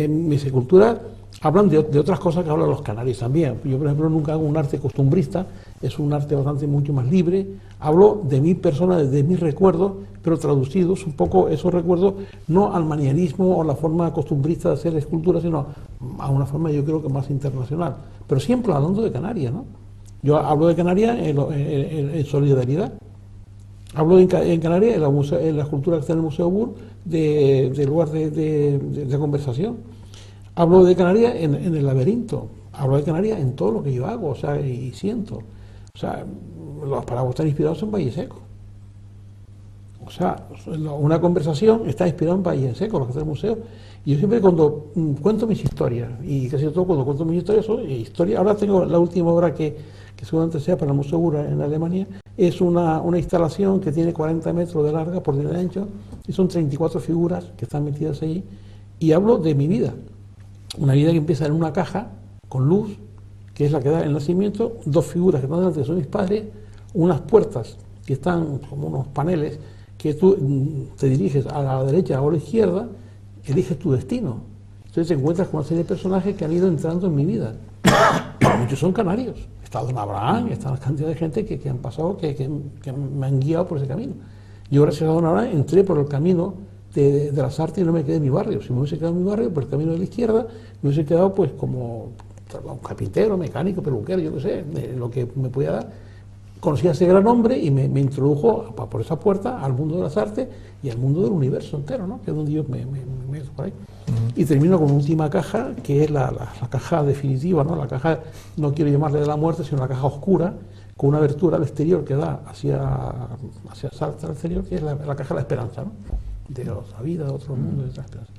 mis esculturas hablan de otras cosas que hablan los canarios también. Yo, por ejemplo, nunca hago un arte costumbrista es un arte bastante mucho más libre. Hablo de mi persona, de mis recuerdos, pero traducidos un poco esos recuerdos no al manierismo o la forma costumbrista de hacer escultura, sino a una forma yo creo que más internacional. Pero siempre hablando de Canarias, ¿no? Yo hablo de Canarias en solidaridad. Hablo en Canarias en la escultura que está en el Museo Bur de lugar de conversación. Hablo de Canarias en el laberinto. Hablo de Canarias en todo lo que yo hago, o sea, y siento. O sea, los paraguas están inspirados en Valle Seco. O sea, una conversación está inspirada en Valle Seco, lo que está en el museo. Y yo siempre cuando cuento mis historias, y casi todo cuando cuento mis historias son historias. Ahora tengo la última obra que seguramente sea para el Museo Bura en Alemania, es una instalación que tiene 40 metros de larga por 10 de ancho, y son 34 figuras que están metidas allí. Y hablo de mi vida. Una vida que empieza en una caja con luz, que es la que da el nacimiento, dos figuras que están delante, que son mis padres, unas puertas que están como unos paneles, que tú te diriges a la derecha o a la izquierda, eliges tu destino. Entonces te encuentras con una serie de personajes que han ido entrando en mi vida. Muchos son canarios. Está Don Abraham, está una cantidad de gente que han pasado, que me han guiado por ese camino. Yo, gracias a Don Abraham, entré por el camino de las artes y no me quedé en mi barrio. Si me hubiese quedado en mi barrio, por el camino de la izquierda, me hubiese quedado pues como un carpintero, mecánico, peluquero, yo qué sé, lo que me podía dar. Conocí a ese gran hombre y me introdujo por esa puerta al mundo de las artes y al mundo del universo entero, ¿no? Que es donde yo me meto por ahí. Y termino con una última caja, que es la caja definitiva, ¿no? La caja, no quiero llamarle de la muerte, sino la caja oscura, con una abertura al exterior que da hacia Salta al exterior, que es la caja de la esperanza, ¿no? De la vida, de otro mundo, de otras esperanzas.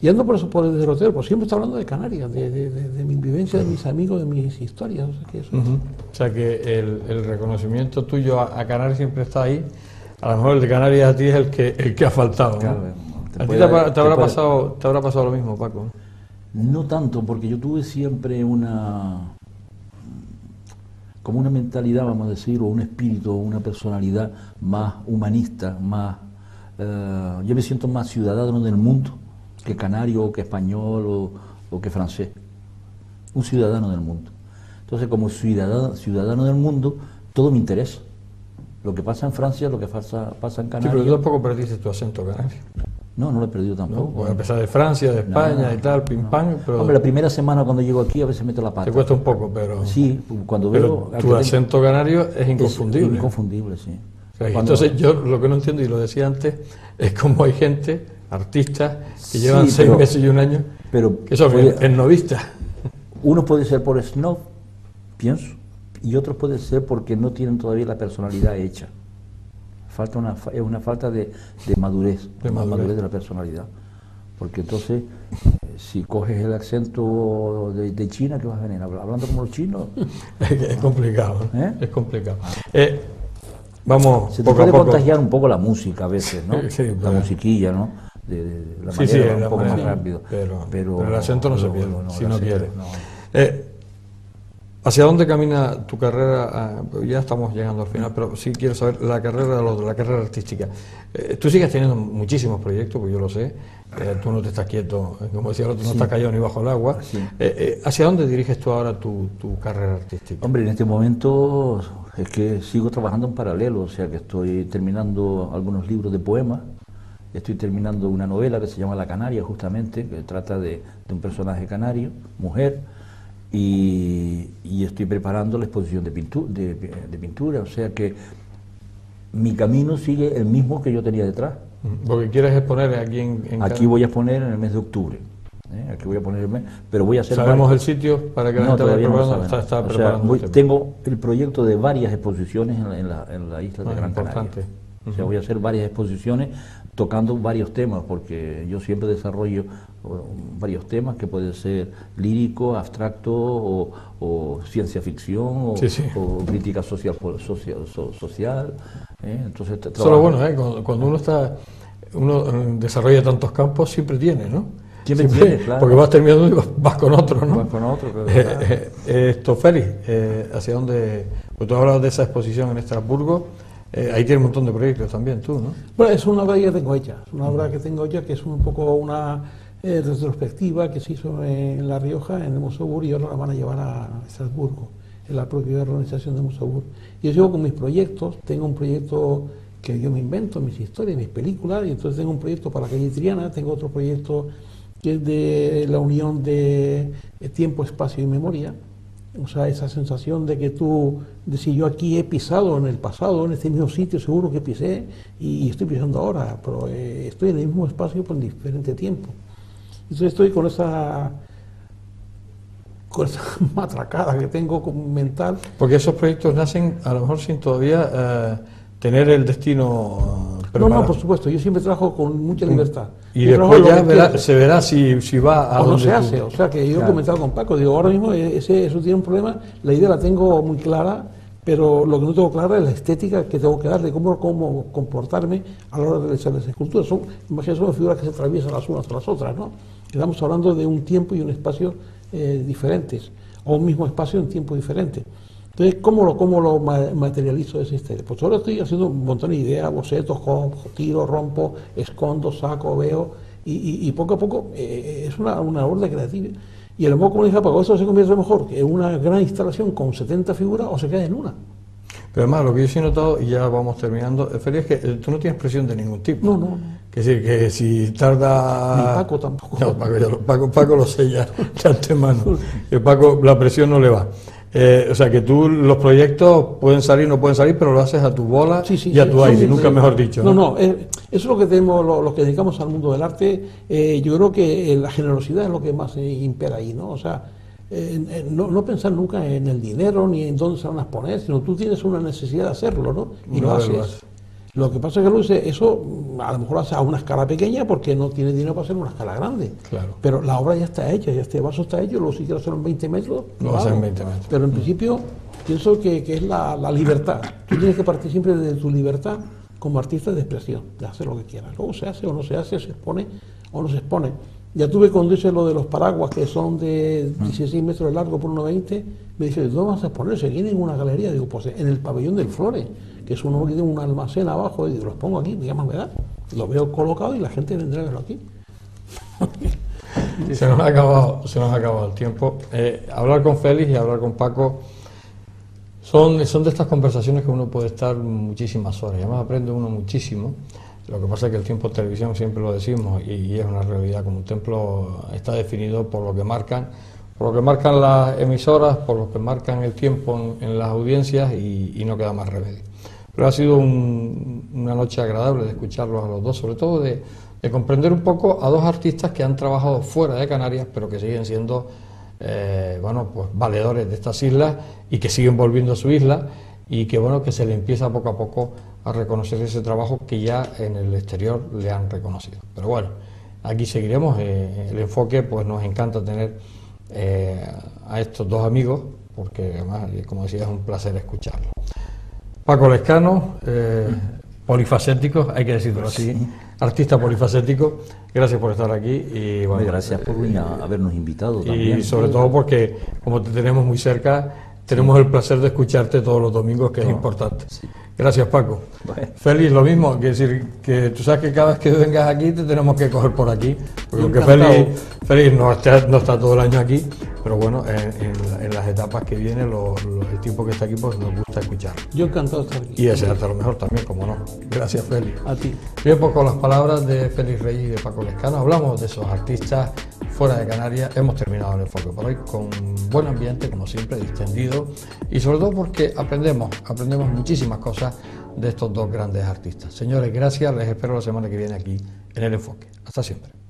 Y ando por eso, por el derrotero, pues siempre está hablando de Canarias, de mi vivencia, de mis amigos, de mis historias. O sea que, eso O sea que el reconocimiento tuyo a Canarias siempre está ahí. A lo mejor el de Canarias a ti es el que ha faltado, ¿no? Claro, ¿A ti te habrá pasado lo mismo, Paco? No tanto, porque yo tuve siempre como una mentalidad, vamos a decir, o un espíritu, una personalidad más humanista, más... yo me siento más ciudadano del mundo que canario, o que español, o que francés. Un ciudadano del mundo. Entonces, como ciudadano del mundo, todo me interesa. Lo que pasa en Francia, lo que pasa en Canarias. Sí, pero tú tampoco perdiste tu acento canario. No lo he perdido tampoco. ¿No? Porque a pesar de Francia, de España y tal, pim pam. Pero hombre, la primera semana cuando llego aquí a veces meto la pata. te cuesta un poco, pero... Sí, cuando veo... Pero tu acento canario es inconfundible. Es inconfundible, sí. O sea, entonces yo lo que no entiendo, y lo decía antes, es cómo hay gente, artistas, que llevan 6 meses y un año, que son esnovistas. Uno puede ser por snob, pienso, y otros puede ser porque no tienen todavía la personalidad hecha. Es una falta de madurez, madurez de la personalidad. Porque entonces, si coges el acento de China, ¿qué vas a venir? ¿Hablando como los chinos? Es complicado, ¿eh? Es complicado. Vamos, se te puede contagiar un poco la música a veces, ¿no? Sí, la musiquilla, ¿no? De la manera un poco más rápido. Pero el acento no se pierde, si no quiere. ¿Hacia dónde camina tu carrera? Ya estamos llegando al final, pero sí quiero saber la carrera artística. Tú sigues teniendo muchísimos proyectos, pues yo lo sé. Tú no te estás quieto, como decía el otro, no estás callado ni bajo el agua. Sí. ¿Hacia dónde diriges tú ahora tu carrera artística? Hombre, en este momento es que sigo trabajando en paralelo, o sea que estoy terminando algunos libros de poemas. Estoy terminando una novela que se llama La Canaria, justamente, que trata de un personaje canario, mujer. Y estoy preparando la exposición de pintura, o sea que mi camino sigue el mismo que yo tenía detrás. Porque quieres exponer aquí Aquí voy a exponer en el mes de octubre. Aquí voy a poner el mes, pero voy a hacer... ¿Sabemos el sitio para que la gente vaya preparando? Está preparando. Tengo el proyecto de varias exposiciones en la isla de Gran Canaria. O sea, voy a hacer varias exposiciones tocando varios temas, porque yo siempre desarrollo varios temas que pueden ser lírico, abstracto o ciencia ficción o crítica social. Entonces, eso es lo bueno, cuando uno desarrolla tantos campos, siempre tiene, ¿no? Siempre tiene, claro. Porque vas terminando y vas con otro, ¿no? Vas con otro, claro. Esto, Félix, ¿hacia dónde? Pues tú hablabas de esa exposición en Estrasburgo. Ahí tiene un montón de proyectos también, tú, ¿no? Bueno, es una obra que tengo hecha, que es un poco una retrospectiva que se hizo en La Rioja, en el Museo Bur, y ahora la van a llevar a Estrasburgo. en la propia organización de Musabur. Yo sigo con mis proyectos, tengo un proyecto que yo me invento, mis historias, mis películas, y entonces tengo un proyecto para Calle Triana, tengo otro proyecto que es de la unión de tiempo, espacio y memoria. O sea, esa sensación de que de si yo aquí he pisado en el pasado, en este mismo sitio seguro que pisé, y estoy pisando ahora, pero estoy en el mismo espacio por diferente tiempo. Entonces estoy con esa matracada que tengo mental. Porque esos proyectos nacen a lo mejor sin todavía tener el destino preparado. No, por supuesto, yo siempre trabajo con mucha libertad. Y yo después ya se verá si va a o no se tú... hace. O sea, que yo he comentado con Paco, digo, ahora mismo eso tiene un problema, la idea la tengo muy clara, pero lo que no tengo clara es la estética que tengo que darle, cómo comportarme a la hora de realizar las esculturas. Imagínate, son figuras que se atraviesan las unas a las otras, ¿no? Estamos hablando de un tiempo y un espacio diferentes, o un mismo espacio en tiempo diferente. Entonces, ¿cómo lo materializo esa historia? Pues ahora estoy haciendo un montón de ideas, bocetos, tiro, rompo, escondo, saco, veo, y poco a poco es una labor creativa. Y a lo mejor, como dije, Paco, eso se convierte mejor en una gran instalación con 70 figuras o se queda en una. Pero además, lo que yo sí he notado, y ya vamos terminando, Félix, es que tú no tienes presión de ningún tipo. No. Es decir, que si tarda... Ni Paco tampoco. No, Paco lo sé ya de antemano. Que Paco la presión no le va. O sea, que tú los proyectos pueden salir, no pueden salir, pero lo haces a tu bola y a tu aire, nunca mejor dicho. No, eso es lo que tenemos, los que dedicamos al mundo del arte. Yo creo que la generosidad es lo que más impera ahí, ¿no? O sea, no pensar nunca en el dinero ni en dónde se van a poner, sino tú tienes una necesidad de hacerlo, ¿no? Y lo haces. Lo que pasa es que Luis, eso a lo mejor hace a una escala pequeña porque no tiene dinero para hacer una escala grande. Claro. Pero la obra ya está hecha, ya este vaso está hecho, luego si quiero hacerlo en 20 metros, lo haces en 20 metros. Pero en principio pienso que es la libertad. Tú tienes que partir siempre de tu libertad como artista de expresión, de hacer lo que quieras. Luego se hace o no se hace, se expone o no se expone. Ya tuve cuando hice lo de los paraguas, que son de 16 metros de largo por 1,20, me dice, ¿dónde vas a exponerse? Aquí en ninguna galería. Digo, pues en el pabellón del Flores, que es uno que tiene un almacén abajo, y digo, los pongo aquí, ¿qué más me da? Lo veo colocado y la gente vendrá a verlo aquí. Se nos ha acabado el tiempo. Hablar con Félix y hablar con Paco son de estas conversaciones que uno puede estar muchísimas horas, y además aprende uno muchísimo. Lo que pasa es que el tiempo en televisión, siempre lo decimos, y es una realidad, como un templo está definido por lo que marcan las emisoras, por lo que marcan el tiempo en las audiencias, y no queda más remedio. Pero ha sido una noche agradable de escucharlos a los dos, sobre todo de comprender un poco a dos artistas que han trabajado fuera de Canarias, pero que siguen siendo pues valedores de estas islas y que siguen volviendo a su isla, y que que se le empieza poco a poco a reconocer ese trabajo que ya en el exterior le han reconocido. Pero bueno, aquí seguiremos. El enfoque, pues nos encanta tener a estos dos amigos, porque además, como decía, es un placer escucharlos. Paco Lescano, polifacético, hay que decirlo así, artista polifacético, gracias por estar aquí. Y gracias por habernos invitado también. Y sobre todo porque, como te tenemos muy cerca, tenemos el placer de escucharte todos los domingos, que es importante. Sí. Gracias, Paco. Bueno. Félix, lo mismo, que decir que tú sabes que cada vez que vengas aquí te tenemos que coger por aquí, porque Félix no está todo el año aquí, pero bueno, en las etapas que viene, el tiempo que está aquí, pues nos gusta escuchar. Yo encantado de estar aquí. Y desearte lo mejor también, como no. Gracias, Félix. A ti. Bien, pues con las palabras de Félix Reyes y de Paco Lescano hablamos de esos artistas fuera de Canarias. Hemos terminado el enfoque por hoy con buen ambiente, como siempre, distendido, y sobre todo porque aprendemos muchísimas cosas de estos dos grandes artistas. Señores, gracias, les espero la semana que viene aquí en el enfoque. Hasta siempre.